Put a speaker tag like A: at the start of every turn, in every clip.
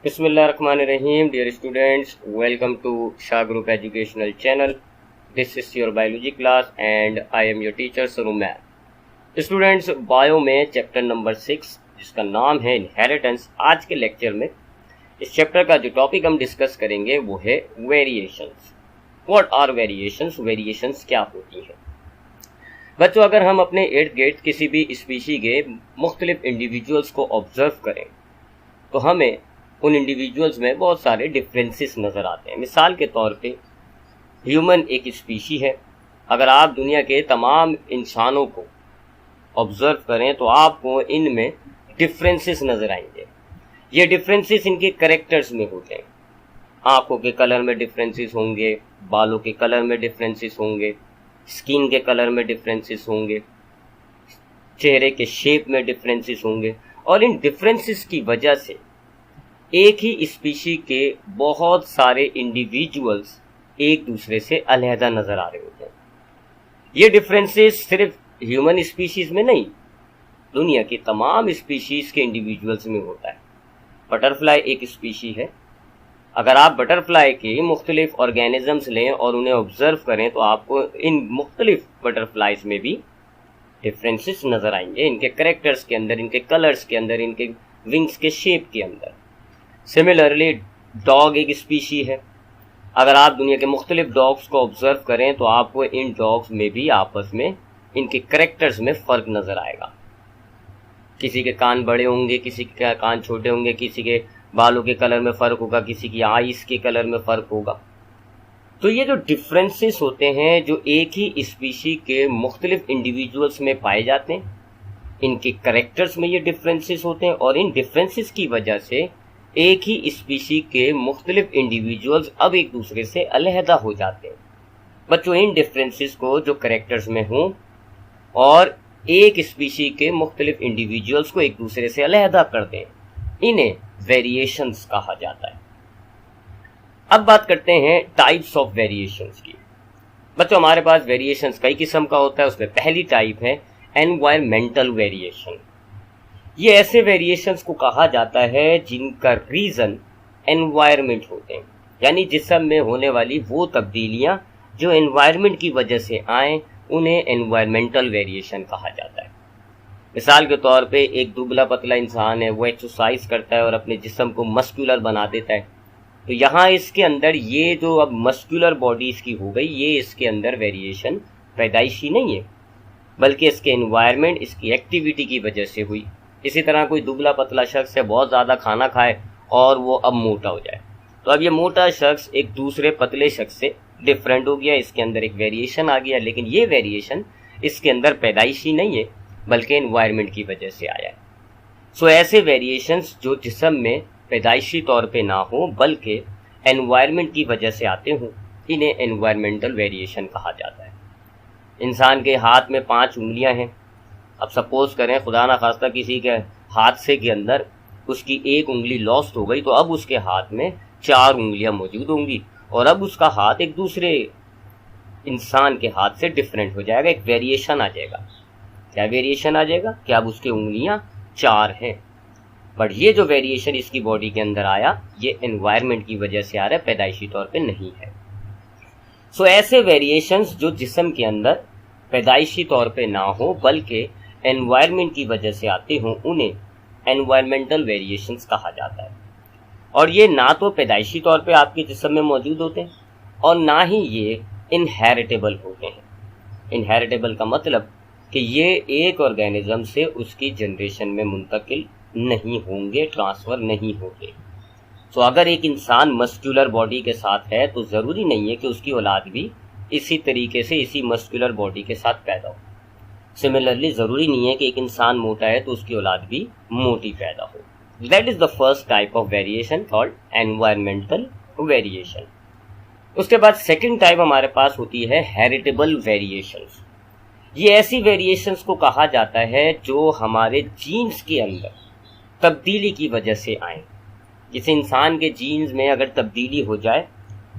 A: Bismillahirrahmanirrahim. Dear students, welcome to Shah Group Educational Channel. This is your biology class and I am your teacher Saruman. Students, bio में chapter number 6 जिसका नाम है inheritance, आज के lecture में इस chapter का जो टॉपिक हम डिस्कस करेंगे वो है variations. What are variations? Variations क्या होती हैं? बच्चों, अगर हम अपने इर्द गिर्द किसी भी स्पीशी के मुख्तलिफ इंडिविजुअल्स को ऑब्जर्व करें तो हमें उन इंडिविजुअल्स में बहुत सारे डिफरेंसेस नज़र आते हैं. मिसाल के तौर पे ह्यूमन एक स्पीशी है. अगर आप दुनिया के तमाम इंसानों को ऑब्जर्व करें तो आपको इनमें डिफरेंसेस नज़र आएंगे. ये डिफरेंसेस इनके कैरेक्टर्स में होते हैं. आँखों के कलर में डिफरेंसेस होंगे, बालों के कलर में डिफरेंसेस होंगे, स्किन के कलर में डिफरेंसेस होंगे, चेहरे के शेप में डिफरेंसेस होंगे. और इन डिफरेंसेस की वजह से एक ही स्पीशी के बहुत सारे इंडिविजुअल्स एक दूसरे से अलहदा नज़र आ रहे होते हैं. ये डिफरेंसेस सिर्फ ह्यूमन स्पीशीज में नहीं, दुनिया की तमाम स्पीशीज के इंडिविजुअल्स में होता है. बटरफ्लाई एक स्पीशी है. अगर आप बटरफ्लाई के मुख्तलिफ ऑर्गेनिजम्स लें और उन्हें ऑब्जर्व करें तो आपको इन मुख्तलिफ बटरफ्लाइज में भी डिफरेंसेस नज़र आएंगे, इनके करेक्टर्स के अंदर, इनके कलर्स के अंदर, इनके विंग्स के शेप के अंदर. सिमिलरली डॉग एक स्पीशी है. अगर आप दुनिया के मुख्तलिफ डॉग्स को ऑब्जर्व करें तो आपको इन डॉग्स में भी आपस में इनके करेक्टर्स में फ़र्क नज़र आएगा. किसी के कान बड़े होंगे, किसी के कान छोटे होंगे, किसी के बालों के कलर में फ़र्क होगा, किसी की आइज़ के कलर में फ़र्क होगा. तो ये जो डिफरेंसेस होते हैं जो एक ही स्पीशी के मुख्तलिफ इंडिविजुअल्स में पाए जाते हैं, इनके करेक्टर्स में ये डिफरेंसेस होते हैं और इन डिफरेंसेस की वजह से एक ही स्पीशी के मुख्तलिफ इंडिविजुअल्स अब एक दूसरे से अलहदा हो जाते हैं. बच्चों, इन डिफरेंसेस को जो करेक्टर्स में हों और एक स्पीशी के मुख्तलिफ इंडिविजुअल्स को एक दूसरे से अलहदा कर दें, इन्हें वेरिएशंस कहा जाता है. अब बात करते हैं टाइप्स ऑफ वेरिएशंस की. बच्चों, हमारे पास वेरिएशंस कई किस्म का होता है. उसमें पहली टाइप है एनवायरमेंटल वेरिएशन. ये ऐसे वेरिएशंस को कहा जाता है जिनका रीज़न एनवायरनमेंट होते हैं, यानी जिस्म में होने वाली वो तब्दीलियां जो एनवायरनमेंट की वजह से आएँ उन्हें एनवायरमेंटल वेरिएशन कहा जाता है. मिसाल के तौर पे एक दुबला पतला इंसान है, वो एक्सरसाइज करता है और अपने जिस्म को मस्कुलर बना देता है. तो यहाँ इसके अंदर ये जो अब मस्कुलर बॉडी इसकी हो गई, ये इसके अंदर वेरिएशन पैदाइशी नहीं है, बल्कि इसके एनवायरनमेंट, इसकी एक्टिविटी की वजह से हुई. इसी तरह कोई दुबला पतला शख्स है, बहुत ज़्यादा खाना खाए और वो अब मोटा हो जाए, तो अब ये मोटा शख्स एक दूसरे पतले शख्स से डिफरेंट हो गया, इसके अंदर एक वेरिएशन आ गया. लेकिन ये वेरिएशन इसके अंदर पैदाइशी नहीं है, बल्कि एनवायरनमेंट की वजह से आया है. सो ऐसे वेरिएशंस जो जिस्म में पैदाइशी तौर पे ना हो बल्कि एनवायरनमेंट की वजह से आते हों, इन्हें एनवायरमेंटल वेरिएशन कहा जाता है. इंसान के हाथ में 5 उंगलियां हैं. अब सपोज करें खुदा ना खास्ता किसी के हादसे के अंदर उसकी एक उंगली लॉस्ट हो गई, तो अब उसके हाथ में 4 उंगलियां मौजूद होंगी और अब उसका हाथ एक दूसरे इंसान के हाथ से डिफरेंट हो जाएगा, एक वेरिएशन आ जाएगा. क्या वेरिएशन आ जाएगा? कि अब उसकी उंगलियां 4 हैं. बट ये जो वेरिएशन इसकी बॉडी के अंदर आया, ये एनवायरनमेंट की वजह से आ रहा है, पैदाइशी तौर पे नहीं है. सो ऐसे वेरिएशंस जो जिस्म के अंदर पैदाइशी तौर पे ना हो बल्कि एनवायरनमेंट की वजह से आते हों, उन्हें एनवायरमेंटल वेरिएशंस कहा जाता है. और ये ना तो पैदाइशी तौर पे आपके जिस्म में मौजूद होते हैं और ना ही ये इनहेरिटेबल होते हैं. इनहेरिटेबल का मतलब कि ये एक ऑर्गेनिज्म से उसकी जनरेशन में मुंतकिल नहीं होंगे, ट्रांसफ़र नहीं होंगे. तो अगर एक इंसान मस्कुलर बॉडी के साथ है तो ज़रूरी नहीं है कि उसकी औलाद भी इसी तरीके से, इसी मस्कुलर बॉडी के साथ पैदा हो. सिमिलरली ज़रूरी नहीं है कि एक इंसान मोटा है तो उसकी औलाद भी मोटी पैदा हो. That is the first type of variation called environmental variation. उसके बाद सेकंड टाइप हमारे पास होती है हेरिटेबल वेरिएशंस. ये ऐसी वेरिएशंस को कहा जाता है जो हमारे जीन्स के अंदर तब्दीली की वजह से आए. किसी इंसान के जीन्स में अगर तब्दीली हो जाए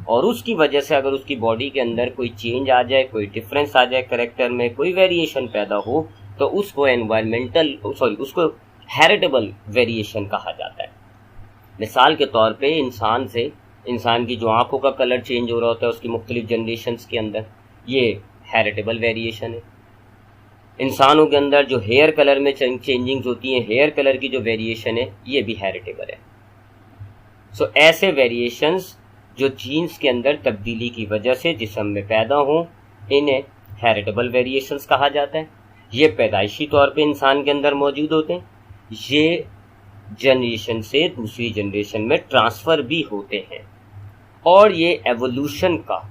A: और उसकी वजह से अगर उसकी बॉडी के अंदर कोई चेंज आ जाए, कोई डिफरेंस आ जाए, करेक्टर में कोई वेरिएशन पैदा हो, तो उसको उसको हेरिटेबल वेरिएशन कहा जाता है. मिसाल के तौर पे इंसान की जो आंखों का कलर चेंज हो रहा होता है उसकी मुख्तलिफ जनरेशन्स के अंदर, ये हेरिटेबल वेरिएशन है। इंसानों के अंदर जो हेयर कलर में चेंजिंग्स होती हैं, हेयर कलर की जो वेरिएशन है, ये भी हेरिटेबल है। सो ऐसे वेरिएशंस जो जीन्स के अंदर तब्दीली की वजह से जिस्म में पैदा हों, इन्हें हेरिटेबल वेरिएशंस कहा जाता है। ये पैदाइशी तौर पे इंसान के अंदर मौजूद होते हैं, ये जनरेशन से दूसरी जनरेशन में ट्रांसफ़र भी होते हैं, और ये एवोल्यूशन का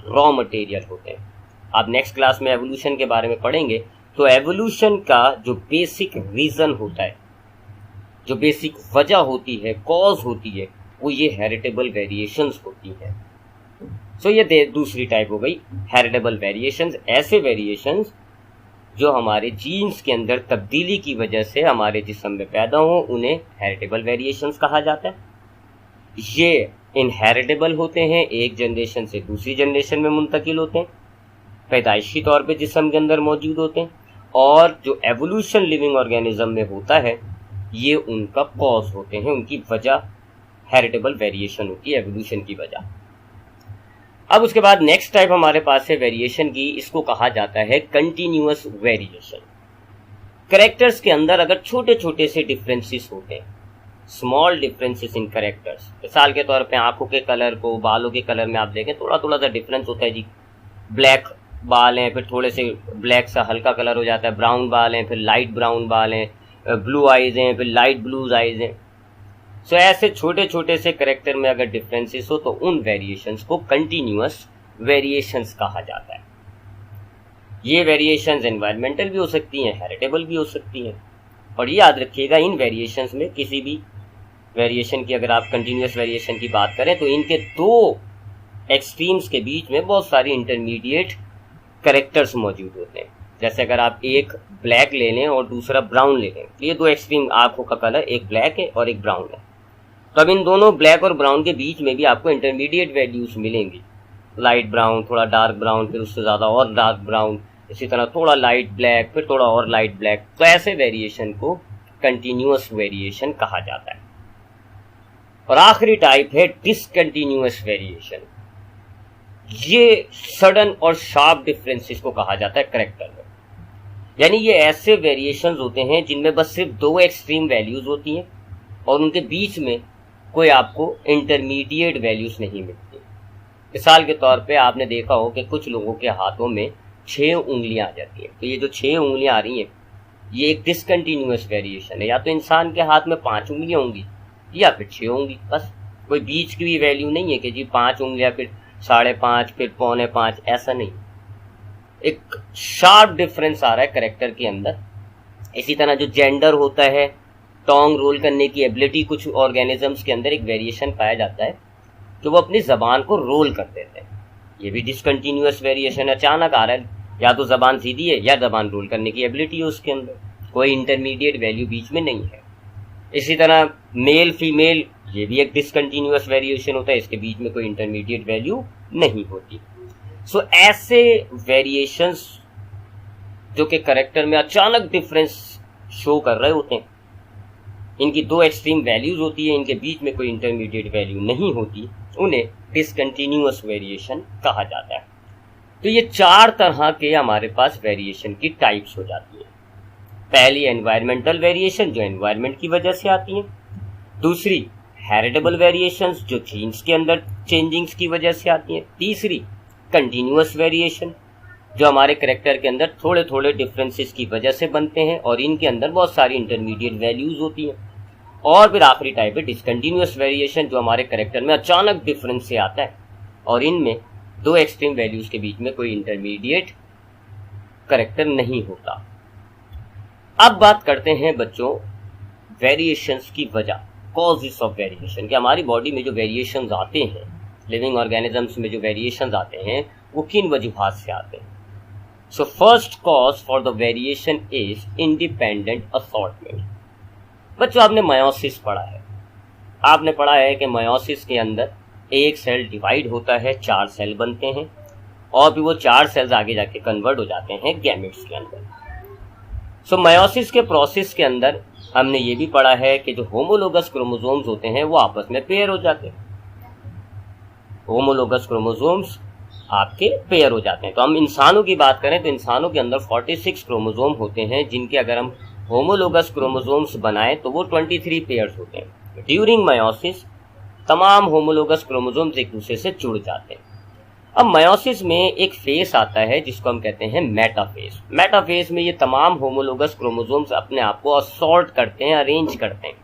A: रॉ मटेरियल होते हैं। आप नेक्स्ट क्लास में एवोल्यूशन के बारे में पढ़ेंगे, तो एवोल्यूशन का जो बेसिक रीज़न होता है, जो बेसिक वजह होती है, कॉज होती है, वो ये हेरिटेबल वेरिएशंस होती है। सो ये दूसरी टाइप हो गई हेरिटेबल वेरिएशंस। ऐसे वेरिएशंस जो हमारे जीन्स के अंदर तब्दीली की वजह से हमारे जिस्म में पैदा हो, उन्हें हेरिटेबल वेरिएशंस कहा जाता है। ये इनहेरिटेबल होते हैं, एक जनरेशन से दूसरी जनरेशन में मुंतकिल होते हैं, पैदाइशी तौर पे जिस्म के अंदर मौजूद होते हैं, और जो एवोल्यूशन लिविंग ऑर्गेनिज्म में होता है, ये उनका कॉज होते हैं, उनकी वजह हेरिटेबल वेरिएशन होती है, एवोल्यूशन की वजह। अब उसके बाद नेक्स्ट टाइप हमारे पास है वेरिएशन की, इसको कहा जाता है कंटिन्यूअस वेरिएशन। कैरेक्टर्स के अंदर अगर छोटे छोटे से डिफरेंसेस होते हैं, स्मॉल डिफरेंसेस इन कैरेक्टर्स, मिसाल के तौर पे आंखों के कलर को बालों के कलर में आप देखें, थोड़ा थोड़ा सा डिफरेंस होता है जी। ब्लैक बाल हैं, फिर थोड़े से ब्लैक सा हल्का कलर हो जाता है, ब्राउन बाल हैं, फिर लाइट ब्राउन बाल हैं, ब्लू आइज हैं, फिर लाइट ब्लूज आइज हैं। सो ऐसे छोटे छोटे से कैरेक्टर में अगर डिफरेंसेस हो, तो उन वेरिएशंस को कंटिन्यूअस वेरिएशंस कहा जाता है। ये वेरिएशंस एनवायरमेंटल भी हो सकती हैं, हेरिटेबल भी हो सकती हैं। और ये याद रखिएगा, इन वेरिएशंस में किसी भी वेरिएशन की, अगर आप कंटिन्यूअस वेरिएशन की बात करें, तो इनके दो एक्सट्रीम्स के बीच में बहुत सारी इंटरमीडिएट कैरेक्टर्स मौजूद होते हैं। जैसे अगर आप एक ब्लैक ले लें और दूसरा ब्राउन ले लें, ये दो एक्सट्रीम आंखों का कलर, एक ब्लैक है और एक ब्राउन है, तो अब इन दोनों ब्लैक और ब्राउन के बीच में भी आपको इंटरमीडिएट वैल्यूज मिलेंगी। लाइट ब्राउन, थोड़ा डार्क ब्राउन, फिर उससे ज़्यादा और डार्क ब्राउन, इसी तरह थोड़ा लाइट ब्लैक, फिर थोड़ा और लाइट ब्लैक। तो ऐसे वेरिएशन को कंटिन्यूअस वेरिएशन कहा जाता है। और आखिरी टाइप है डिसकंटिन्यूअस वेरिएशन। ये सडन और शार्प डिफरेंसेस को कहा जाता है कैरेक्टर में, यानी ये ऐसे वेरिएशंस होते हैं जिनमें बस सिर्फ दो एक्सट्रीम वैल्यूज होती हैं और उनके बीच में कोई आपको इंटरमीडिएट वैल्यूज नहीं मिलती। मिसाल के तौर पे आपने देखा हो कि कुछ लोगों के हाथों में 6 उंगलियां आ जाती हैं, तो ये जो 6 उंगलियां आ रही हैं, ये एक डिसकंटिन्यूअस वेरिएशन है। या तो इंसान के हाथ में 5 उंगलियां होंगी या फिर 6 होंगी, बस कोई बीच की भी वैल्यू नहीं है कि जी 5 उंगलियां, फिर 5.5, फिर 4.25, ऐसा नहीं। एक शार्प डिफरेंस आ रहा है कैरेक्टर के अंदर। इसी तरह जो जेंडर होता है, टोंग रोल करने की एबिलिटी, कुछ ऑर्गेनिजम्स के अंदर एक वेरिएशन पाया जाता है कि वो अपनी जबान को रोल कर देते हैं। ये भी डिसकंटिन्यूअस वेरिएशन अचानक आ रहा है, या तो जबान सीधी है या जबान रोल करने की एबिलिटी है उसके अंदर, कोई इंटरमीडिएट वैल्यू बीच में नहीं है। इसी तरह मेल फीमेल, ये भी एक डिसकंटिन्यूअस वेरिएशन होता है, इसके बीच में कोई इंटरमीडिएट वैल्यू नहीं होती। सो ऐसे वेरिएशंस जो कि कैरेक्टर में अचानक डिफरेंस शो कर रहे होते हैं, इनकी दो एक्सट्रीम वैल्यूज होती है, इनके बीच में कोई इंटरमीडिएट वैल्यू नहीं होती, उन्हें डिसकंटिन्यूअस वेरिएशन कहा जाता है। तो ये 4 तरह के हमारे पास वेरिएशन की टाइप्स हो जाती है। पहली एनवायरमेंटल वेरिएशन, जो एनवायरमेंट की वजह से आती है। दूसरी हेरिटेबल वेरिएशंस, जो जीन्स के अंदर चेंजिंग्स की वजह से आती है। तीसरी कंटिन्यूअस वेरिएशन, जो हमारे कैरेक्टर के अंदर थोड़े थोड़े डिफरेंसेस की वजह से बनते हैं और इनके अंदर बहुत सारी इंटरमीडिएट वैल्यूज होती हैं। और फिर आखिरी टाइप है डिसकंटिन्यूअस वेरिएशन, जो हमारे कैरेक्टर में अचानक डिफरेंस से आता है और इनमें दो एक्सट्रीम वैल्यूज के बीच में कोई इंटरमीडिएट कैरेक्टर नहीं होता। अब बात करते हैं बच्चों वेरिएशंस की वजह, कॉजेस ऑफ वेरिएशन, कि हमारी बॉडी में जो वेरिएशंस आते हैं, लिविंग ऑर्गेनिजम्स में जो वेरिएशंस आते हैं, वो किन वजूहात से आते हैं। So first cause for the variation is independent assortment. बच्चों आपने मायोसिस पढ़ा है, आपने पढ़ा है कि मायोसिस के अंदर एक सेल डिवाइड होता है, 4 सेल बनते हैं और फिर वो 4 सेल्स आगे जाके कन्वर्ट हो जाते हैं गैमेट्स के अंदर। सो मायोसिस के प्रोसेस के अंदर हमने ये भी पढ़ा है कि जो होमोलोगस क्रोमोसोम्स होते हैं वो आपस में पेयर हो जाते हैं। होमोलोगस क्रोमोसोम्स आपके पेयर हो जाते हैं। तो हम इंसानों की बात करें तो इंसानों के अंदर 46 क्रोमोसोम होते हैं, जिनके अगर हम होमोलोगस क्रोमोसोम्स बनाएं तो वो 23 पेयर्स होते हैं। ड्यूरिंग मायोसिस तमाम होमोलोगस क्रोमोसोम्स एक दूसरे से जुड़ जाते हैं। अब मायोसिस में एक फेस आता है जिसको हम कहते हैं मेटाफेज। मेटाफेज में ये तमाम होमोलोगस क्रोमोसोम्स अपने आप को असॉर्ट करते हैं, अरेंज करते हैं,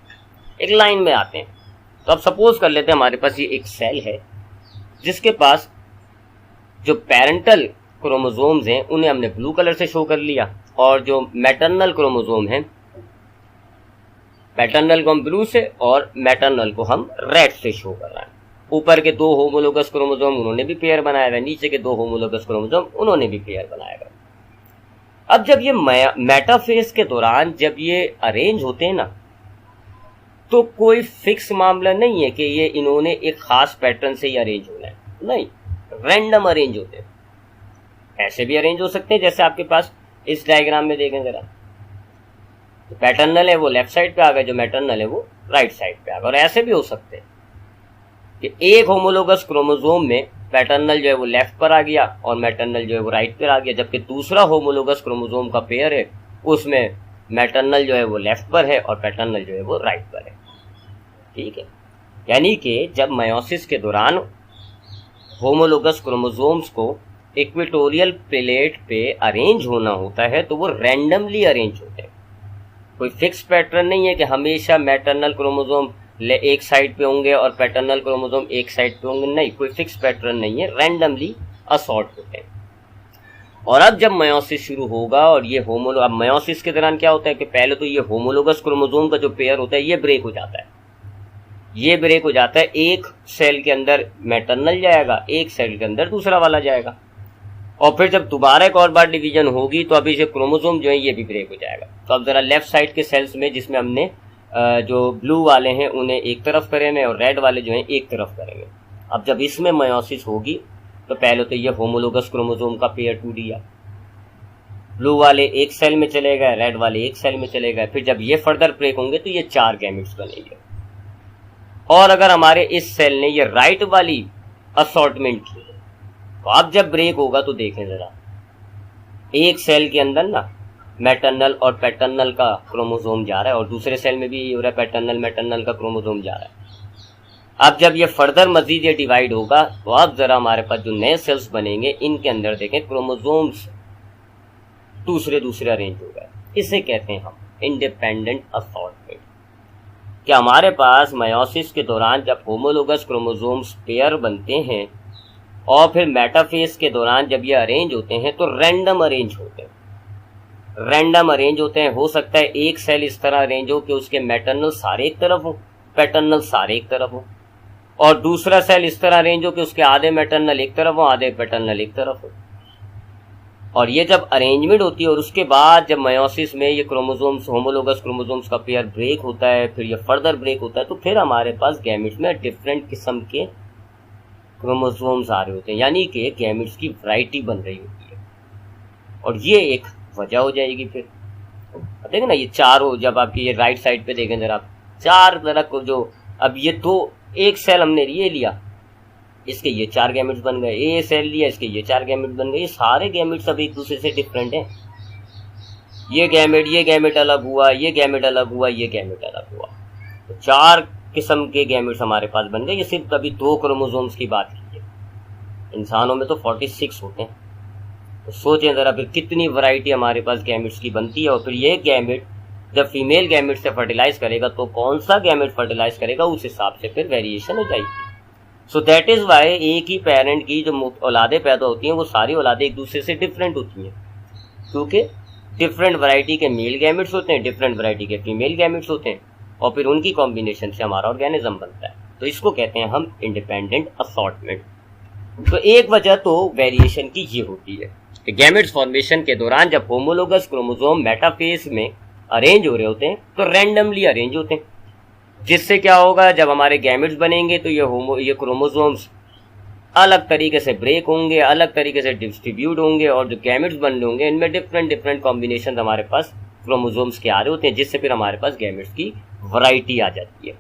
A: एक लाइन में आते हैं। तो अब सपोज कर लेते हैं हमारे पास ये एक सेल है जिसके पास जो पेरेंटल क्रोमोसोम्स हैं उन्हें हमने ब्लू कलर से शो कर लिया, और जो मैटरनल क्रोमोसोम हैं, पैटर्नल को हम ब्लू से और मैटरनल को हम रेड से शो कर रहे हैं। ऊपर के 2 होमोलोगस क्रोमोसोम उन्होंने भी पेयर बनाया हुआ है, नीचे के 2 होमोलोगस क्रोमोसोम उन्होंने भी पेयर बनाया हुआ है। अब जब ये मेटाफेज के दौरान जब ये अरेंज होते हैं ना, तो कोई फिक्स मामला नहीं है कि ये इन्होंने एक खास पैटर्न से ही अरेंज होना है, नहीं, रैंडम अरेंज होते हैं। ऐसे भी अरेंज हो सकते हैं जैसे आपके पास इस डायग्राम में देखें जरा, तो पैटर्नल है वो लेफ्ट साइड पे आ गया, जो मैटरनल है वो राइट साइड पे आ गया। और ऐसे भी हो सकते हैं कि एक होमोलोगस क्रोमोसोम में पैटर्नल जो है वो लेफ्ट पर आ गया और मैटरनल जो है वो राइट पर आ गया, जबकि दूसरा होमोलोगस क्रोमोसोम का पेयर है उसमें मैटरनल जो है वो लेफ्ट पर है और पैटर्नल जो है वो राइट पर है। ठीक है, यानी कि जब मायोसिस के दौरान होमोलोगस क्रोमोसोम्स को इक्वेटोरियल प्लेट पे अरेंज होना होता है तो वो रैंडमली अरेंज होते हैं। कोई फिक्स पैटर्न नहीं है कि हमेशा मैटरनल क्रोमोसोम एक साइड पे होंगे और पैटर्नल क्रोमोसोम एक साइड पे होंगे, नहीं, कोई फिक्स पैटर्न नहीं है, रैंडमली असॉर्ट होते हैं। और अब जब मायोसिस शुरू होगा और ये अब मायोसिस के दौरान क्या होता है कि पहले तो ये होमोलोगस क्रोमोसोम का जो पेयर होता है ये ब्रेक हो जाता है। ये ब्रेक हो जाता है, एक सेल के अंदर मैटरनल जाएगा, एक सेल के अंदर दूसरा वाला जाएगा, और फिर जब दोबारा एक और बार डिवीजन होगी तो अभी ये क्रोमोसोम जो है ये भी ब्रेक हो जाएगा। तो अब जरा लेफ्ट साइड के सेल्स में जिसमें हमने जो ब्लू वाले हैं उन्हें एक तरफ करेंगे और रेड वाले जो हैं एक तरफ करेंगे। अब जब इसमें मायोसिस होगी तो पहले तो ये होमोलोगस क्रोमोसोम का पेयर टूट गया, ब्लू वाले एक सेल में चले गए, रेड वाले एक सेल में चले गए। फिर जब ये फर्दर ब्रेक होंगे तो ये 4 गैमेट्स बनेंगे। और अगर हमारे इस सेल ने ये राइट वाली असॉर्टमेंट की तो अब जब ब्रेक होगा तो देखें जरा, एक सेल के अंदर ना मैटरनल और पैटर्नल का क्रोमोसोम जा रहा है और दूसरे सेल में भी हो रहा है पैटर्नल मैटरनल का क्रोमोसोम जा रहा है। अब जब ये फर्दर मजीद ये डिवाइड होगा तो अब जरा हमारे पास जो नए सेल्स बनेंगे इनके अंदर देखें क्रोमोसोम्स दूसरे दूसरे अरेंज हो गए। इसे कहते हैं हम इंडिपेंडेंट असॉर्टमेंट। क्या हमारे पास मायोसिस के दौरान जब होमोलोगस क्रोमोसोम्स पेयर बनते हैं और फिर मेटाफेज के दौरान जब ये अरेंज होते हैं तो रैंडम अरेंज होते हैं। रैंडम अरेंज होते हैं, हो सकता है एक सेल इस तरह अरेंज हो कि उसके मैटरनल सारे एक तरफ हो, पैटर्नल सारे एक तरफ हो, और दूसरा सेल इस तरह अरेंज हो कि उसके आधे मैटरनल एक तरफ हो, आधे पैटर्नल एक तरफ हो। और ये जब अरेंजमेंट होती है और उसके बाद जब मायोसिस में ये क्रोमोसोम्स होमोलोगस क्रोमोसोम्स का पेयर ब्रेक होता है, फिर ये फर्दर ब्रेक होता है, तो फिर हमारे पास गैमेट्स में डिफरेंट किस्म के क्रोमोसोम्स आ रहे होते हैं, यानी कि गैमेट्स की वैरायटी बन रही होती है। और ये एक वजह हो जाएगी। फिर देखें ना, ये 4 हो, जब आपकी ये राइट साइड पे देखें जरा, 4 तरह को जो, अब ये तो एक सेल हमने ये लिया, इसके ये 4 गैमेट्स बन गए, ये सेल लिया, इसके ये 4 गैमेट्स बन गए। ये सारे गैमेट्स अब एक दूसरे से डिफरेंट हैं। ये गैमेट अलग हुआ, ये गैमेट अलग हुआ, ये गैमेट अलग हुआ, तो 4 किस्म के गैमेट्स हमारे पास बन गए। ये सिर्फ कभी 2 क्रोमोसोम्स की बात की है, इंसानों में तो 46 होते हैं। तो सोचें जरा फिर कितनी वैरायटी हमारे पास गैमेट्स की बनती है। और फिर ये गैमेट जब फीमेल गैमेट से फर्टिलाइज करेगा तो कौन सा गैमेट फर्टिलाइज करेगा उस हिसाब से फिर वेरिएशन हो जाएगी। सो दैट इज वाई एक ही पेरेंट की जो औलादें पैदा होती हैं वो सारी औलादें एक दूसरे से डिफरेंट होती हैं, क्योंकि डिफरेंट वैरायटी के मेल गैमेट्स होते हैं, डिफरेंट वैरायटी के फीमेल गैमेट्स होते हैं, और फिर उनकी कॉम्बिनेशन से हमारा ऑर्गेनिज्म बनता है। तो इसको कहते हैं हम इंडिपेंडेंट असॉर्टमेंट। तो एक वजह तो वेरिएशन की ये होती है कि गैमेट्स फॉर्मेशन के दौरान जब होमोलोगस क्रोमोसोम मेटाफेज में अरेंज हो रहे होते हैं तो रैंडमली अरेंज होते हैं, जिससे क्या होगा, जब हमारे गैमेट्स बनेंगे तो ये क्रोमोसोम्स अलग तरीके से ब्रेक होंगे, अलग तरीके से डिस्ट्रीब्यूट होंगे, और जो गैमेट्स बन होंगे इनमें डिफरेंट कॉम्बिनेशन हमारे पास क्रोमोसोम्स के आ रहे होते हैं, जिससे फिर हमारे पास गैमेट्स की वैरायटी आ जाती है।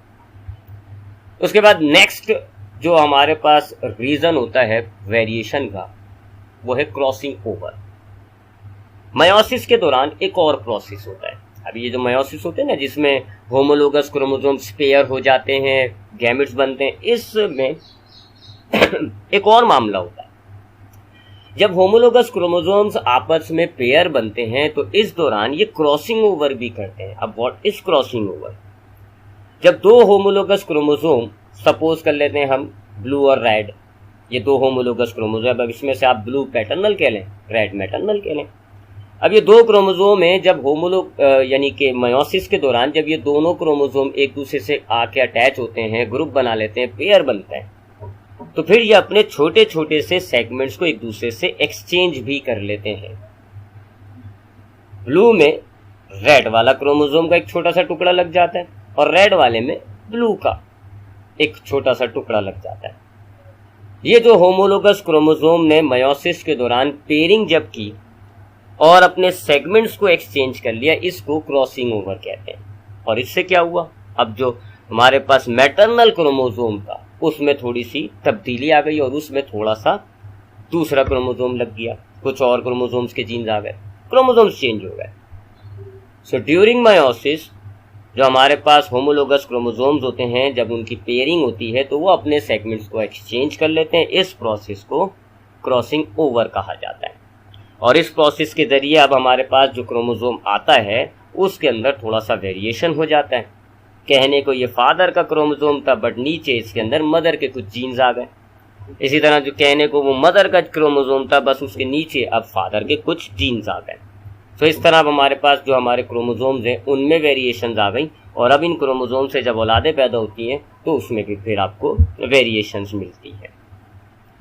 A: उसके बाद नेक्स्ट जो हमारे पास रीजन होता है वेरिएशन का, वो है क्रॉसिंग ओवर। मयोसिस के दौरान एक और प्रोसेस होता है। अभी ये जो मयोसिस होते हैं ना, जिसमें होमोलोगस क्रोमोसोम्स पेयर हो जाते हैं, गैमेट्स बनते हैं, इसमें एक और मामला होता है। जब होमोलोगस क्रोमोसोम्स आपस में पेयर बनते हैं तो इस दौरान ये क्रॉसिंग ओवर भी करते हैं। अब व्हाट इज क्रॉसिंग ओवर? जब दो होमोलोगस क्रोमोसोम, सपोज कर लेते हैं हम ब्लू और रेड, ये दो होमोलोगस क्रोमोसोम, अब इसमें से आप ब्लू पैटर्नल कह लें, रेड मैटर्नल कह लें। अब ये दो क्रोमोसोम हैं, जब यानी कि मयोसिस के दौरान जब ये दोनों क्रोमोसोम एक दूसरे से आके अटैच होते हैं, ग्रुप बना लेते हैं, पेयर बनते हैं, तो फिर ये अपने छोटे छोटे से सेगमेंट्स को एक दूसरे से एक्सचेंज भी कर लेते हैं। ब्लू में रेड वाला क्रोमोसोम का एक छोटा सा टुकड़ा लग जाता है और रेड वाले में ब्लू का एक छोटा सा टुकड़ा लग जाता है। ये जो होमोलोगस क्रोमोसोम ने मयोसिस के दौरान पेयरिंग जब की और अपने सेगमेंट्स को एक्सचेंज कर लिया, इसको क्रॉसिंग ओवर कहते हैं। और इससे क्या हुआ, अब जो हमारे पास मैटरनल क्रोमोसोम था उसमें थोड़ी सी तब्दीली आ गई और उसमें थोड़ा सा दूसरा क्रोमोसोम लग गया, कुछ और क्रोमोसोम्स के जीन्स आ गए, क्रोमोसोम्स चेंज हो गए। सो ड्यूरिंग मायोसिस जो हमारे पास होमोलोगस क्रोमोसोम्स होते हैं, जब उनकी पेयरिंग होती है तो वो अपने सेगमेंट्स को एक्सचेंज कर लेते हैं। इस प्रोसेस को क्रॉसिंग ओवर कहा जाता है। और इस प्रोसेस के जरिए अब हमारे पास जो क्रोमोसोम आता है उसके अंदर थोड़ा सा वेरिएशन हो जाता है। कहने को ये फादर का क्रोमोसोम था, बट नीचे इसके अंदर मदर के कुछ जीन्स आ गए। इसी तरह जो कहने को वो मदर का क्रोमोसोम था, बस उसके नीचे अब फादर के कुछ जीन्स आ गए। तो इस तरह अब हमारे पास जो हमारे क्रोमोसोम्स हैं उनमें वेरिएशंस आ गई और अब इन क्रोमोसोम से जब औलादें पैदा होती हैं तो उसमें भी फिर आपको वेरिएशंस मिलती है।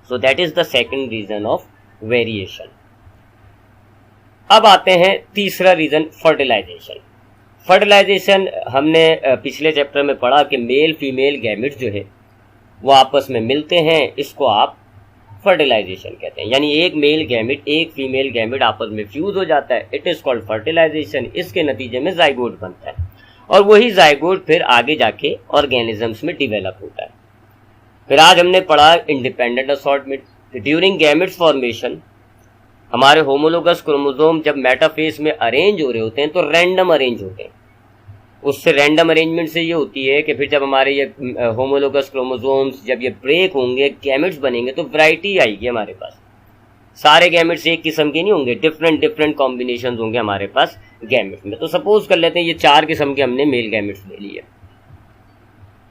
A: So that is the second reason of variation. अब आते हैं तीसरा रीजन, फर्टिलाइजेशन। फर्टिलाइजेशन हमने पिछले चैप्टर में पढ़ा कि मेल फीमेल गैमेट्स जो है वो आपस में मिलते हैं, इसको आप फर्टिलाइजेशन कहते हैं। यानी एक मेल गैमेट एक फीमेल गैमेट आपस में फ्यूज हो जाता है, इट इज कॉल्ड फर्टिलाइजेशन। इसके नतीजे में जाइगोट बनता है और वही जाइगोट फिर आगे जाके ऑर्गेनिजम्स में डिवेलप होता है। फिर आज हमने पढ़ा independent assortment. During gametes formation हमारे होमोलोगस क्रोमोसोम जब मेटाफेज में अरेंज हो रहे होते हैं तो रैंडम अरेंज होते हैं। उससे रैंडम अरेंजमेंट से ये होती है कि फिर जब हमारे ये होमोलोगस क्रोमोसोम्स जब ये ब्रेक होंगे, गैमेट्स बनेंगे, तो वैरायटी आएगी हमारे पास। सारे गैमेट्स एक किस्म के नहीं होंगे, डिफरेंट डिफरेंट कॉम्बिनेशन होंगे हमारे पास गैमेट्स में। तो सपोज कर लेते हैं ये 4 किस्म के हमने मेल गैमेट्स ले लिए,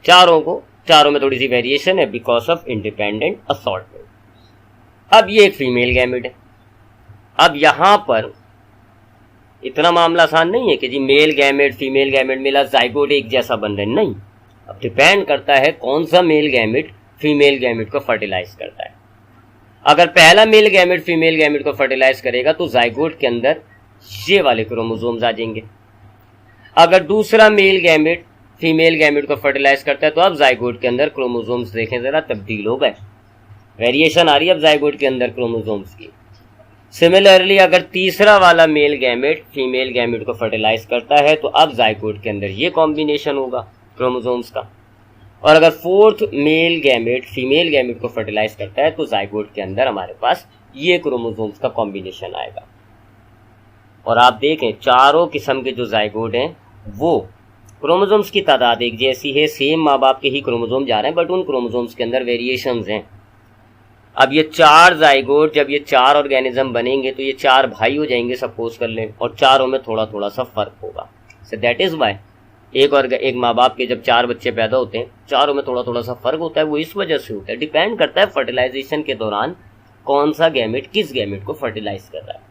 A: चारों में थोड़ी सी वेरिएशन है बिकॉज ऑफ इंडिपेंडेंट असॉर्टमेंट। अब ये एक फीमेल गैमेट है। अब यहां पर इतना मामला आसान नहीं है कि जी मेल गैमेट फीमेल गैमेट मिला जाइगोट एक जैसा बन रहा है, नहीं। अब डिपेंड करता है कौन सा मेल गैमेट फीमेल गैमेट को फर्टिलाइज करता है। अगर पहला मेल गैमेट फीमेल गैमेट को फर्टिलाइज करेगा तो जाइगोट के अंदर ये वाले क्रोमोसोम्स आ जाएंगे। अगर दूसरा मेल गैमेट फीमेल गैमेट को फर्टिलाइज करता है तो अब जाइगोट के अंदर क्रोमोसोम्स देखें जरा तब्दील हो गए, वेरिएशन आ रही है अब जाइगोट के अंदर क्रोमोसोम्स की। सिमिलरली अगर तीसरा वाला मेल गैमेट फीमेल गैमेट को फर्टिलाइज करता है तो अब जाइगोट के अंदर ये कॉम्बिनेशन होगा क्रोमोसोम्स का। और अगर fourth male gamete female gamete को फर्टिलाइज करता है तो जाइगोट के अंदर हमारे पास ये क्रोमोसोम्स का कॉम्बिनेशन आएगा। और आप देखें चारों किस्म के जो जाइगोट हैं वो क्रोमोसोम्स की तादाद एक जैसी है, सेम माँ बाप के ही क्रोमोसोम जा रहे हैं, बट उन क्रोमोसोम्स के अंदर वेरिएशंस हैं। अब ये 4 जाइगोट जब ये 4 ऑर्गेनिज्म बनेंगे तो ये 4 भाई हो जाएंगे सपोज कर लें, और चारों में थोड़ा थोड़ा सा फर्क होगा। सो दैट इज वाई एक माँ बाप के जब 4 बच्चे पैदा होते हैं चारों में थोड़ा थोड़ा सा फर्क होता है। वो इस वजह से होता है, डिपेंड करता है फर्टिलाइजेशन के दौरान कौन सा गैमेट किस गैमेट को फर्टिलाइज कर रहा है।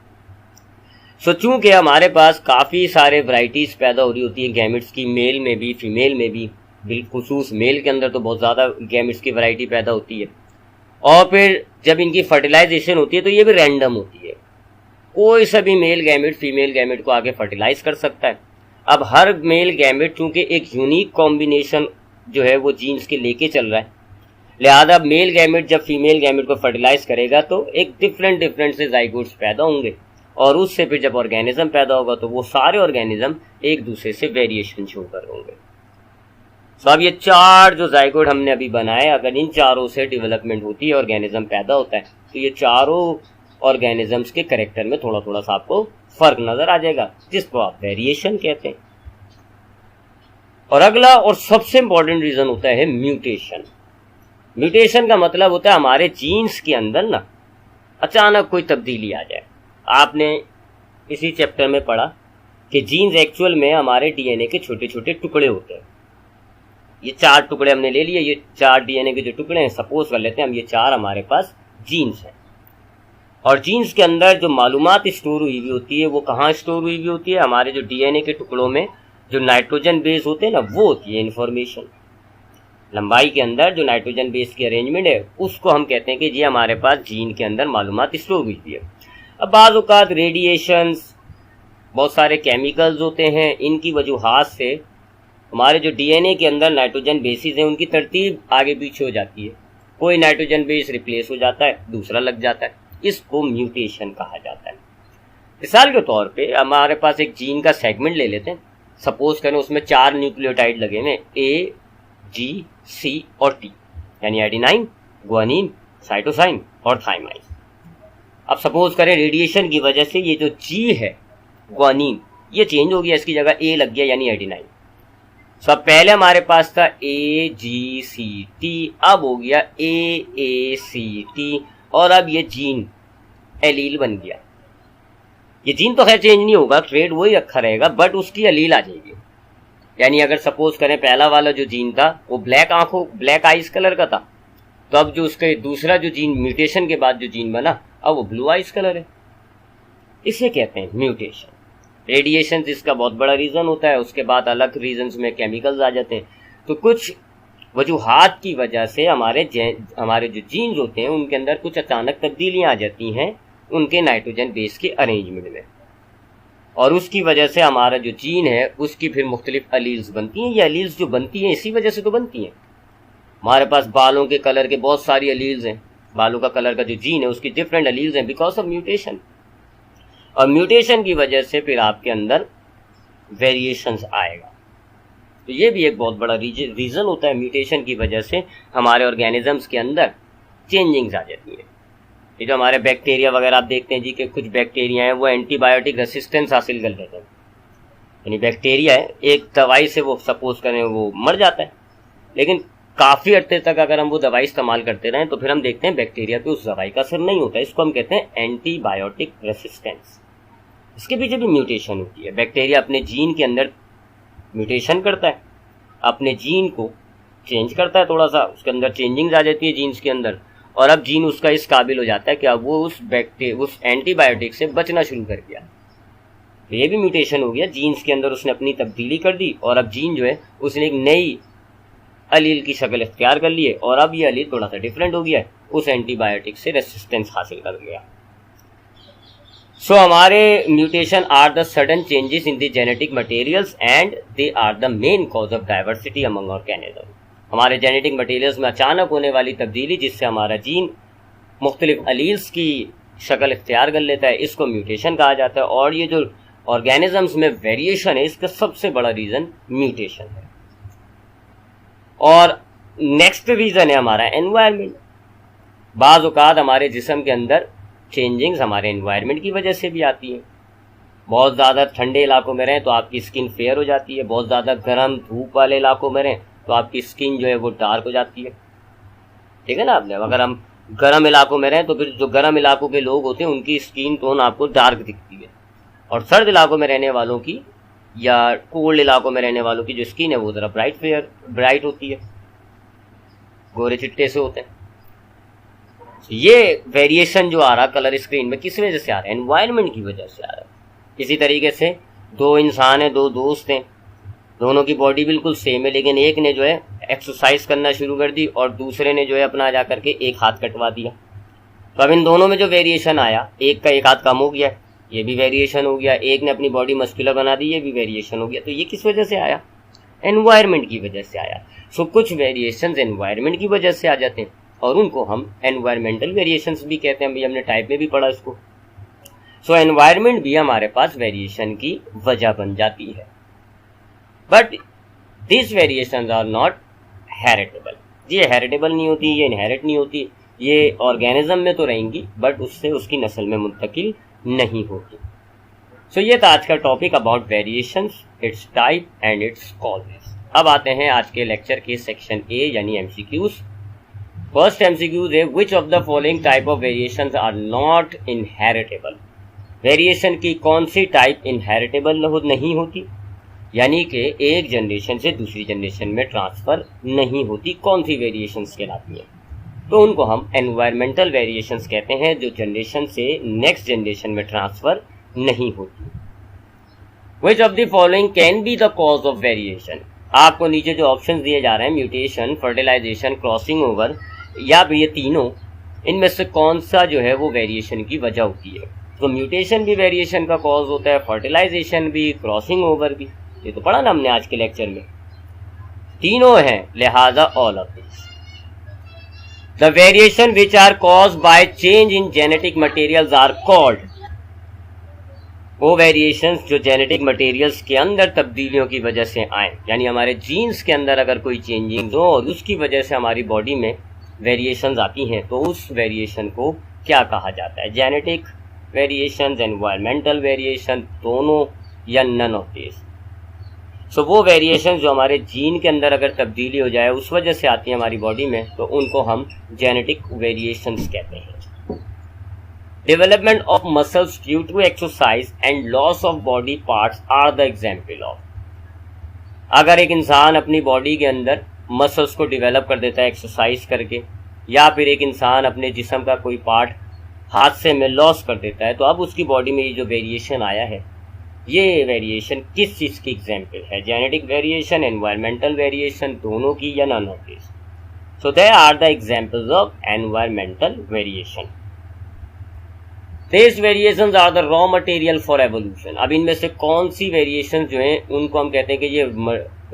A: सो चूंकि हमारे पास काफ़ी सारे वैरायटीज पैदा हो रही होती है गैमेट्स की, मेल में भी फीमेल में भी, बिलखुसूस मेल के अंदर तो बहुत ज़्यादा गैमेट्स की वैरायटी पैदा होती है, और फिर जब इनकी फर्टिलाइजेशन होती है तो ये भी रैंडम होती है। कोई सा भी मेल गैमेट फीमेल गैमेट को आगे फर्टिलाइज कर सकता है। अब हर मेल गैमेट चूंकि एक यूनिक कॉम्बिनेशन जो है वो जीन्स के लेके चल रहा है, लिहाजा मेल गैमेट जब फीमेल गैमेट को फर्टिलाइज करेगा तो एक डिफरेंट से जाइगोट्स पैदा होंगे और उससे फिर जब ऑर्गेनिज्म पैदा होगा तो वो सारे ऑर्गेनिज्म एक दूसरे से वेरिएशन शो कर होंगे। तो अब ये 4 जो जाइगोट हमने अभी बनाए, अगर इन चारों से डेवलपमेंट होती है, ऑर्गेनिज्म पैदा होता है, तो ये चारों ऑर्गेनिजम्स के कैरेक्टर में थोड़ा थोड़ा सा आपको फर्क नजर आ जाएगा, जिसको आप वेरिएशन कहते हैं। और अगला और सबसे इंपॉर्टेंट रीजन होता है म्यूटेशन। म्यूटेशन का मतलब होता है हमारे जीन्स के अंदर ना अचानक कोई तब्दीली आ जाए। आपने इसी चैप्टर में पढ़ा कि जीन्स एक्चुअल में हमारे डीएनए के छोटे छोटे टुकड़े होते हैं। ये 4 टुकड़े हमने ले लिए, ये 4 डीएनए के जो टुकड़े हैं, सपोज कर लेते हैं हम ये 4 हमारे पास जीन्स हैं। और जीन्स के अंदर जो मालूमात स्टोर हुई हुई होती है वो कहाँ स्टोर हुई हुई होती है? हमारे जो डीएनए के टुकड़ों में जो नाइट्रोजन बेस होते हैं ना, वो होती है इन्फॉर्मेशन। लंबाई के अंदर जो नाइट्रोजन बेस की अरेंजमेंट है उसको हम कहते हैं कि जी हमारे पास जीन के अंदर मालूमात स्टोर हुई है। अब बाज़ औक़ात रेडिएशंस, बहुत सारे केमिकल्स होते हैं, इनकी वजूहात से हमारे जो डीएनए के अंदर नाइट्रोजन बेसिस हैं उनकी तरतीब आगे पीछे हो जाती है। कोई नाइट्रोजन बेस रिप्लेस हो जाता है, दूसरा लग जाता है, इसको म्यूटेशन कहा जाता है। मिसाल के तौर पे हमारे पास एक जीन का सेगमेंट ले लेते हैं, सपोज करें उसमें 4 न्यूक्लियोटाइड लगे हुए, ए, जी, सी और टी, यानी एडेनाइन, ग्वानिन, साइटोसाइन और थाइमाइन। अब सपोज करें रेडिएशन की वजह से ये जो जी है ग्वानिन, ये चेंज हो गया, इसकी जगह ए लग गया यानी एडेनाइन। सब पहले हमारे पास था ए, जी, सी, टी, अब हो गया ए, सी, टी, और अब ये जीन एलील बन गया। ये जीन तो खैर चेंज नहीं होगा, ट्रेड वही रखा रहेगा, बट उसकी एलील आ जाएगी। यानी अगर सपोज करें पहला वाला जो जीन था वो ब्लैक आइस कलर का था, तो अब जो उसके दूसरा जो जीन म्यूटेशन के बाद जो जीन बना अब वो ब्लू आइस कलर है। इसे कहते हैं म्यूटेशन। रेडिएशन इसका बहुत बड़ा रीजन होता है, उसके बाद अलग रीजन्स में केमिकल्स आ जाते हैं। तो कुछ वजूहात की वजह से हमारे जो जीन्स होते हैं उनके अंदर कुछ अचानक तब्दीलियां आ जाती हैं उनके नाइट्रोजन बेस के अरेंजमेंट में, और उसकी वजह से हमारा जो जीन है उसकी फिर मुख्तलिफ अलील्स बनती हैं। ये अलील्स जो बनती हैं इसी वजह से तो बनती हैं। हमारे पास बालों के कलर के बहुत सारी अलील्स हैं, बालों का कलर का जो जीन है उसकी डिफरेंट अलील्स हैं बिकॉज ऑफ म्यूटेशन। और म्यूटेशन की वजह से फिर आपके अंदर वेरिएशंस आएगा। तो ये भी एक बहुत बड़ा रीज़न होता है, म्यूटेशन की वजह से हमारे ऑर्गेनिजम्स के अंदर चेंजिंग्स आ जाती है। ये जो हमारे बैक्टीरिया वगैरह आप देखते हैं जी कि कुछ बैक्टीरिया हैं वो एंटीबायोटिक रेसिस्टेंस हासिल कर लेते हैं, यानी बैक्टीरिया है एक दवाई से वो सपोज करें वो मर जाता है, लेकिन काफ़ी अर्से तक अगर हम वो दवाई इस्तेमाल करते रहें तो फिर हम देखते हैं बैक्टीरिया पे उस दवाई का असर नहीं होता। इसको हम कहते हैं एंटीबायोटिक रेसिस्टेंस। इसके पीछे भी म्यूटेशन होती है। बैक्टीरिया अपने जीन के अंदर म्यूटेशन करता है, अपने जीन को चेंज करता है, थोड़ा सा उसके अंदर चेंजिंग्स आ जाती है जीन्स के अंदर, और अब जीन उसका इस काबिल हो जाता है कि अब वो उस एंटीबायोटिक से बचना शुरू कर दिया। तो ये भी म्यूटेशन हो गया, जीन्स के अंदर उसने अपनी तब्दीली कर दी और अब जीन जो है उसने एक नई अलील की शक्ल इख्तियार कर ली है, और अब ये अलील थोड़ा सा डिफरेंट हो गया है, उस एंटीबायोटिक से रेसिस्टेंस हासिल कर गया। सो हमारे mutation are the sudden changes in the genetic materials and they are the main cause of diversity among organism. हमारे जेनेटिक मटेरियल्स में अचानक होने वाली तब्दीली जिससे हमारा जीन मुख्तलिफ अलील्स की शक्ल इख्तियार कर लेता है, इसको म्यूटेशन कहा जाता है। और ये जो ऑर्गेनिजम्स में वेरिएशन है इसका सबसे बड़ा रीज़न म्यूटेशन है। और नेक्स्ट रीज़न है हमारा एनवायरनमेंट। बाज़ औक़ात हमारे जिस्म के अंदर चेंजिंग्स हमारे एनवायरनमेंट की वजह से भी आती है। बहुत ज़्यादा ठंडे इलाकों में रहें तो आपकी स्किन फेयर हो जाती है, बहुत ज़्यादा गर्म धूप वाले इलाकों में रहें तो आपकी स्किन जो है वो डार्क हो जाती है। ठीक है ना आपने, अगर हम गर्म इलाकों में रहें तो फिर जो गर्म इलाकों के लोग होते हैं उनकी स्किन टोन आपको डार्क दिखती है, और सर्द इलाकों में रहने वालों की या कोल्ड इलाकों में रहने वालों की जो स्किन है वो ज़रा ब्राइट होती है, गोरे चिट्टे से होते हैं। ये वेरिएशन जो आ रहा कलर स्क्रीन में किस वजह से आ रहा है? एनवायरनमेंट की वजह से आ रहा है। इसी तरीके से 2 इंसान हैं, 2 दोस्त हैं, दोनों की बॉडी बिल्कुल सेम है, लेकिन एक ने जो है एक्सरसाइज करना शुरू कर दी और दूसरे ने जो है अपना जा करके एक हाथ कटवा दिया। तो अब इन दोनों में जो वेरिएशन आया, एक का एक हाथ कम हो गया, ये भी वेरिएशन हो गया, एक ने अपनी बॉडी मस्कुलर बना दी, ये भी वेरिएशन हो गया। तो ये किस वजह से आया? एनवायरनमेंट की वजह से आया। सो कुछ वेरिएशंस एनवायरनमेंट की वजह से आ जाते हैं और उनको हम एनवायरमेंटल वेरिएशंस भी कहते हैं। अभी हमने टाइप में भी पढ़ा इसको। सो एनवायरमेंट भी हमारे पास वेरिएशन की वजह बन जाती है, but this variations are not heritable. ये हेरिटेबल नहीं होती, ये इनहेरिट नहीं होती, ये ऑर्गेनिज्म में तो रहेंगी बट उससे उसकी नस्ल में मुंतकिल नहीं होती। सो ये था आज का topic about variations, it's type and it's causes. अब आते हैं आज के लेक्चर के सेक्शन ए यानी एमसीक्यूज। फर्स्ट एमसीक्यूज है which of the following type of variations are not inheritable. Variation की कौन सी टाइप इनहेरिटेबल नहीं होती, यानी कि एक जनरेशन से दूसरी जनरेशन में ट्रांसफर नहीं होती, कौन सी वेरिएशंस कहलाती हैं? तो उनको हम एनवायरमेंटल वेरिएशंस कहते हैं, जो जनरेशन से नेक्स्ट जनरेशन में ट्रांसफर नहीं होती। Which of the following can be the cause of variation? आपको नीचे जो ऑप्शंस दिए जा रहे हैं, म्यूटेशन, फर्टिलाइजेशन, क्रॉसिंग ओवर, या भी ये तीनों, इनमें से कौन सा जो है वो वेरिएशन की वजह होती है? तो म्यूटेशन भी वेरिएशन का कॉज होता है, फर्टिलाइजेशन भी, क्रॉसिंग ओवर भी, ये तो पढ़ा ना हमने आज के लेक्चर में, तीनों हैं, लिहाजा all of this. The variation which are caused by change in genetic materials are called, वो वेरिएशंस जो जेनेटिक मटेरियल्स के अंदर तब्दीलियों की वजह से आए, यानी हमारे जीन्स के अंदर अगर कोई चेंजिंग हो और उसकी वजह से हमारी बॉडी में वेरिएशंस आती हैं, तो उस वेरिएशन को क्या कहा जाता है? जेनेटिक वेरिएशंस, एनवायरमेंटल वेरिएशन, दोनों या नन ऑफ दिस। सो वो वेरिएशन जो हमारे जीन के अंदर अगर तब्दीली हो जाए उस वजह से आती है हमारी बॉडी में, तो उनको हम जेनेटिक वेरिएशंस कहते हैं। Development of muscles due to exercise and loss of body parts are the example of. अगर एक इंसान अपनी बॉडी के अंदर मसल्स को डेवलप कर देता है एक्सरसाइज करके, या फिर एक इंसान अपने जिस्म का कोई पार्ट हादसे में लॉस कर देता है, तो अब उसकी बॉडी में ये जो वेरिएशन आया है, ये वेरिएशन किस चीज की एग्जाम्पल है? जेनेटिक वेरिएशन, एनवायरमेंटल वेरिएशन, दोनों की या none of this? So they are the examples of environmental variation. These variations are the raw material for evolution। अब इनमें से कौन सी वेरिएशन जो हैं उनको हम कहते हैं कि ये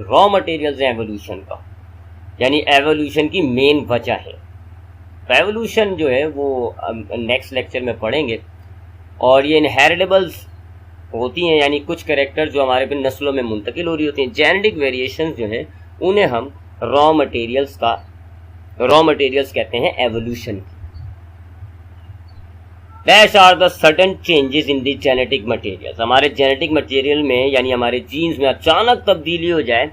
A: रॉ मटेरियल्स हैं एवोल्यूशन का, यानी एवोल्यूशन की मेन वजह है। तो एवोल्यूशन जो है वो नेक्स्ट लेक्चर में पढ़ेंगे, और ये इनहेरिटेबल्स होती हैं, यानी कुछ कैरेक्टर जो हमारे भी नस्लों में मुंतकिल हो रही होती हैं। जेनेटिक वेरिएशंस जो हैं उन्हें हम रॉ मटेरियल्स कहते हैं evolution. Dash are the sudden changes in the genetic materials। हमारे जेनेटिक मटेरियल में यानी हमारे जीन्स में अचानक तब्दीली हो जाए,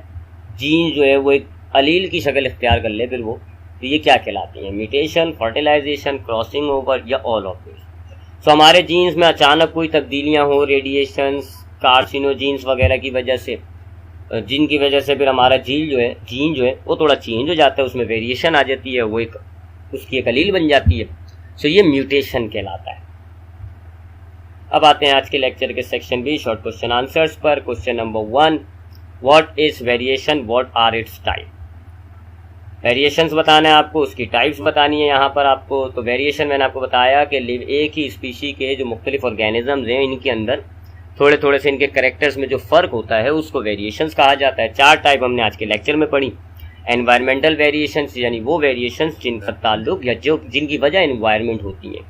A: जीन जो है वो एक अलील की शक्ल इख्तियार कर ले फिर वो, तो ये क्या कहलाती है? म्यूटेशन, फर्टिलाइजेशन, क्रॉसिंग ओवर या ऑल ऑफ दिस। सो हमारे जीन्स में अचानक कोई तब्दीलियां हो, रेडिएशंस, कार्सिनोजीन्स वगैरह की वजह से, जिनकी वजह से फिर हमारा जीन जो है वो थोड़ा चेंज हो जाता है, उसमें वेरिएशन आ जाती है, वो एक उसकी एक अलील बन जाती है। सो ये म्यूटेशन कहलाता है। अब आते हैं आज के लेक्चर के section B, short question answers पर। Question number 1, what is variation, what are its type? Variations बताना है आपको, उसकी टाइप्स बतानी है यहाँ पर आपको। तो वेरिएशन मैंने आपको बताया कि एक ही स्पीशी के जो मुख्तलिफ ऑर्गेनिजम्स हैं, इनके अंदर थोड़े थोड़े से इनके करेक्टर्स में जो फ़र्क होता है उसको वेरिएशंस कहा जाता है। 4 टाइप हमने आज के लेक्चर में पढ़ी। एनवायरमेंटल वेरिएशंस यानी वो वेरिएशंस जिनका ताल्लुक या जिनकी वजह एनवायरमेंट होती है।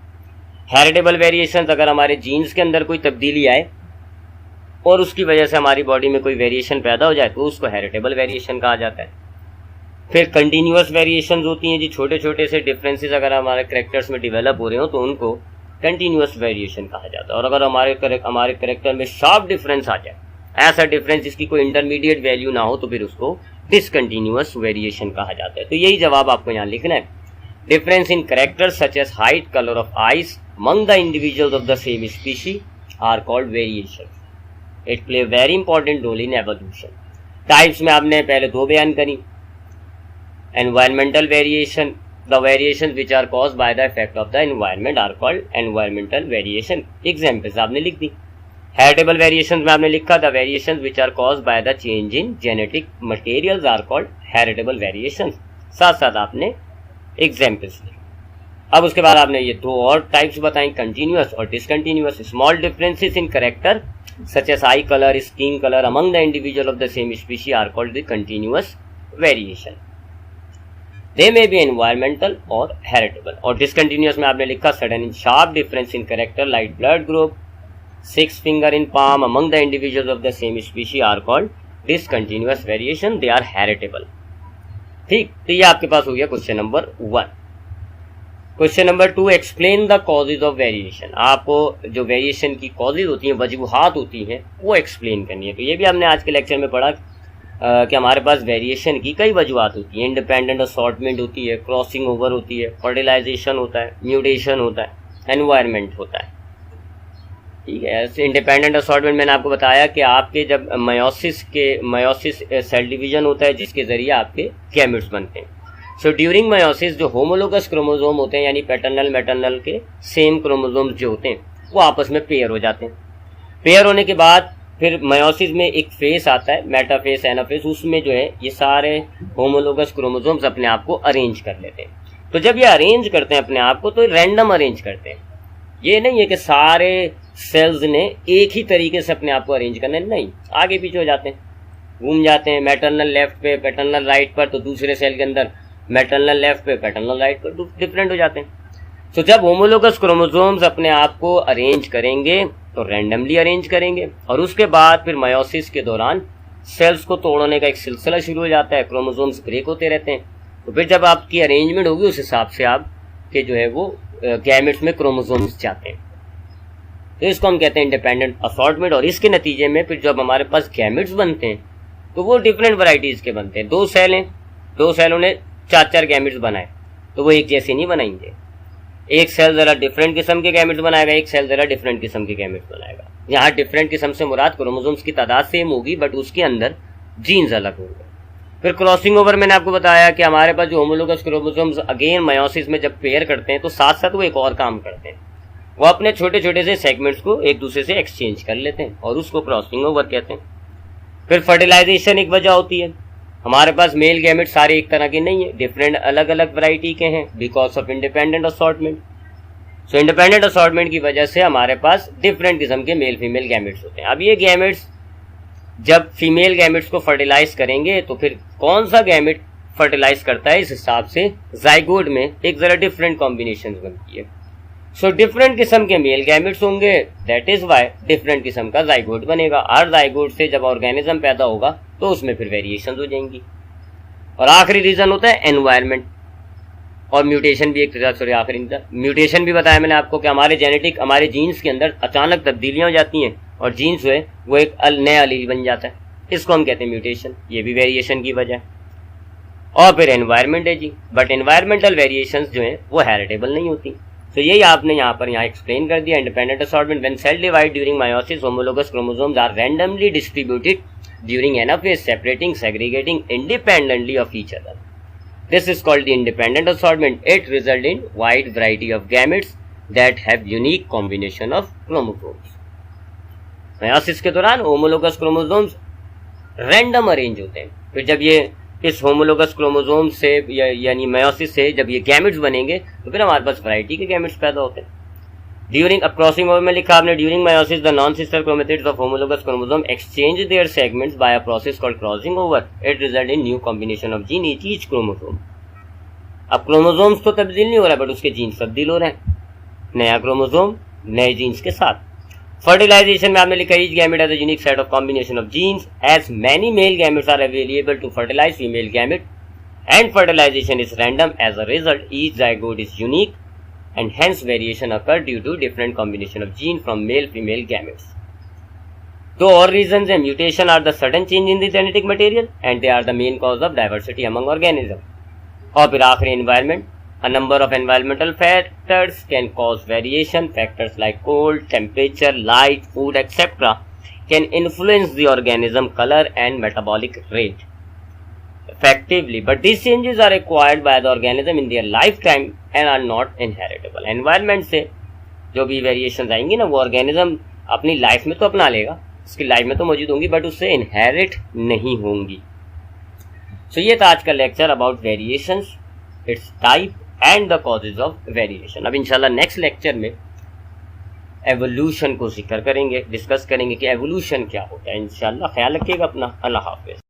A: हेरिटेबल वेरिएशंस, अगर हमारे जीन्स के अंदर कोई तब्दीली आए और उसकी वजह से हमारी बॉडी में कोई वेरिएशन पैदा हो जाए तो उसको हेरिटेबल वेरिएशन कहा जाता है। फिर कंटिन्यूअस वेरिएशंस होती हैं जी, छोटे छोटे से डिफरेंसेस अगर हमारे करेक्टर्स में डेवलप हो रहे हो तो उनको कंटिन्यूअस वेरिएशन कहा जाता है। और अगर हमारे करेक्टर में शार्प डिफरेंस आ जाए, ऐसा डिफरेंस जिसकी कोई इंटरमीडिएट वैल्यू ना हो, तो फिर उसको डिसकंटिन्यूअस वेरिएशन कहा जाता है। तो यही जवाब आपको यहाँ लिखना है। Difference in characters such as height, colour of eyes among the individuals of the same species are called variations. It play a very important role in evolution. Types में आपने पहले 2 बयान करी। Environmental variation, the variations which are caused by the effect of the environment are called environmental variation. Examples आपने लिख दी। Heritable variations में आपने लिखा the variations which are caused by the change in genetic materials are called heritable variations. साथ साथ आपने examples लिखे। अब उसके बाद आपने ये 2 और टाइप्स बताएं, कंटिन्यूअस और discontinuous. Small differences in character such as eye colour, skin colour among the individual of the same species are called the continuous variation. They may be environmental और हेरिटेबल। और डिसकंटिन्यूअस में आपने लिखा sudden in sharp difference in character like blood group, 6 finger in palm among the individuals of the same species are called discontinuous variation, they are heritable। ठीक, तो ये आपके पास हो गया question number 1। Question number 2, explain the causes of variation. आपको जो variation की causes होती हैं, वजूहात होती हैं, वो एक्सप्लेन करनी है। तो ये भी हमने आज के लेक्चर में पढ़ा कि हमारे पास वेरिएशन की कई वजूहात होती हैं। इंडिपेंडेंट असॉर्टमेंट होती है, क्रॉसिंग ओवर होती है, फर्टिलाइजेशन होता है, म्यूटेशन होता है, एनवायरनमेंट होता है। ठीक है, इंडिपेंडेंट असॉर्टमेंट मैंने आपको बताया कि आपके जब मयोसिस सेल डिवीजन होता है जिसके जरिए आपके गैमेट्स बनते हैं। सो ड्यूरिंग मयोसिस जो होमोलोगस क्रोमोसोम होते हैं, यानी पैटर्नल मैटर्नल के सेम क्रोमोसोम्स जो होते हैं, वो आपस में पेयर हो जाते हैं। पेयर होने के बाद फिर मयोसिस में एक फेस आता है, मेटाफेस, एनाफेस, उसमें जो है ये सारे होमोलोगस क्रोमोसोम्स अपने आप को अरेंज कर लेते हैं। तो जब ये अरेंज करते हैं अपने आप को, तो रैंडम अरेंज करते हैं। ये नहीं है कि सारे सेल्स ने एक ही तरीके से अपने आप को अरेंज करना है, नहीं, आगे पीछे हो जाते हैं, घूम जाते हैं। मैटरनल लेफ्ट पे, पैटर्नल राइट पर, तो दूसरे सेल के अंदर मैटरनल लेफ्ट पे, पैटर्नल राइट पर डिफरेंट हो जाते हैं। तो जब होमोलोगस क्रोमोसोम्स अपने आप को अरेंज करेंगे तो रैंडमली अरेंज करेंगे, और उसके बाद फिर मयोसिस के दौरान सेल्स को तोड़ने का एक सिलसिला शुरू हो जाता है, क्रोमोसोम्स ब्रेक होते रहते हैं। तो फिर जब आपकी अरेंजमेंट होगी उस हिसाब से आपके जो है वो गैमेट्स में क्रोमोसोम्स जाते हैं। तो इसको हम कहते हैं इंडिपेंडेंट असॉर्टमेंट। और इसके नतीजे में फिर जब हमारे पास गैमेट्स बनते हैं तो वो डिफरेंट वैरायटीज के बनते हैं। 2 सेल हैं, 2 सेलों ने 4-4 गैमेट्स बनाए, तो वो एक जैसे नहीं बनाएंगे। एक सेल जरा डिफरेंट किस्म के गैमेट्स बनाएगा, एक सेल जरा डिफरेंट किस्म के गैमेट्स बनाएगा। यहाँ डिफरेंट किस्म से मुराद क्रोमोसोम्स की तादाद सेम होगी, बट उसके अंदर जीन्स अलग होंगे। फिर क्रॉसिंग ओवर मैंने आपको बताया कि हमारे पास जो होमोलोगस क्रोमोसोम्स अगेन मयोसिस में जब पेयर करते हैं तो साथ साथ वो एक और काम करते हैं, वो अपने छोटे छोटे से सेगमेंट्स को एक दूसरे से एक्सचेंज कर लेते हैं और उसको क्रॉसिंग ओवर कहते हैं। फिर फर्टिलाइजेशन एक वजह होती है। हमारे पास मेल गैमेट सारे एक तरह के नहीं है, डिफरेंट अलग अलग वैरायटी के हैं, because of independent assortment. So independent assortment की वजह से हमारे पास डिफरेंट किस्म के मेल फीमेल गैमेट्स होते हैं। अब ये गैमेट्स जब फीमेल गैमेट्स को फर्टिलाइज करेंगे तो फिर कौन सा गैमेट फर्टिलाइज करता है, इस हिसाब से जाइगोट में एक जरा डिफरेंट कॉम्बिनेशन बनती है। सो डिफरेंट किस्म के मेल गैमेट्स होंगे, दैट इज वाई डिफरेंट किस्म का जाइगोट बनेगा। हर जाइगोट से जब ऑर्गेनिज्म पैदा होगा तो उसमें फिर वेरिएशन हो जाएंगी। और आखिरी रीजन होता है एनवायरनमेंट और म्यूटेशन भी एक आखिरी रीजन। म्यूटेशन भी बताया मैंने आपको कि हमारे जीन्स के अंदर अचानक तब्दीलियां हो जाती हैं और जीन्स जो है वो एक नया अलील बन जाता है, इसको हम कहते हैं म्यूटेशन। ये भी वेरिएशन की वजह है। और फिर एनवायरनमेंट है जी, बट एनवायरमेंटल वेरिएशंस जो है वो हेरिटेबल नहीं होती। तो यही आपने यहाँ एक्सप्लेन कर दिया। Independent assortment, when cell divide during meiosis, homologous chromosomes are randomly distributed during anaphase, separating, segregating independently of each other. This is called the independent assortment. It results in wide variety of gametes that have unique combination of chromosomes. Meiosis के दौरान homologous chromosomes random arrange होते हैं। फिर जब ये इस homologous chromosome से यानी मयोसिस से जब ये गैमेट्स बनेंगे तो फिर हमारे पास वैरायटी के गैमेट्स पैदा होते हैं। ड्यूरिंग क्रॉसिंग ओवर में लिखा आपने, during meiosis the non sister chromatids of homologous chromosome exchange their segments by a process called crossing over. It result in new combination of gene each chromosome. अब chromosomes तो तब्दील नहीं हो रहा है, बट उसके जीन्स तब्दील हो रहे हैं, नया क्रोमोसोम नए जीन्स के साथ। फर्टिलाइजेशन में आपने लिखा, each gamete has a unique set of combination of genes, as many male gametes are available to fertilize female gamete, and fertilization is random. As a result each zygote is unique and hence variation occur due to different combination of gene from male female gametes. Two और reasons है, mutation are the sudden change in the genetic material and they are the main cause of diversity among organisms. और फिर आखिरी environment, a number of environmental factors can cause variation. Factors like cold, temperature, light, food, etc. can influence the organism color and metabolic rate effectively, but these changes are acquired by the organism in their lifetime and are not inheritable. Environment से जो भी variation आएंगी ना, वो organism अपनी life में तो अपना लेगा, उसकी लाइफ में तो मौजूद होंगी, बट उससे इनहेरिट नहीं होंगी। सो ये था आज का lecture about variations, it's type and the causes of variation. अब इंशाल्लाह नेक्स्ट लेक्चर में एवोल्यूशन को जिक्र करेंगे, डिस्कस करेंगे कि एवोल्यूशन क्या होता है। इंशाल्लाह ख्याल रखिएगा अपना। अल्लाह हाफिज।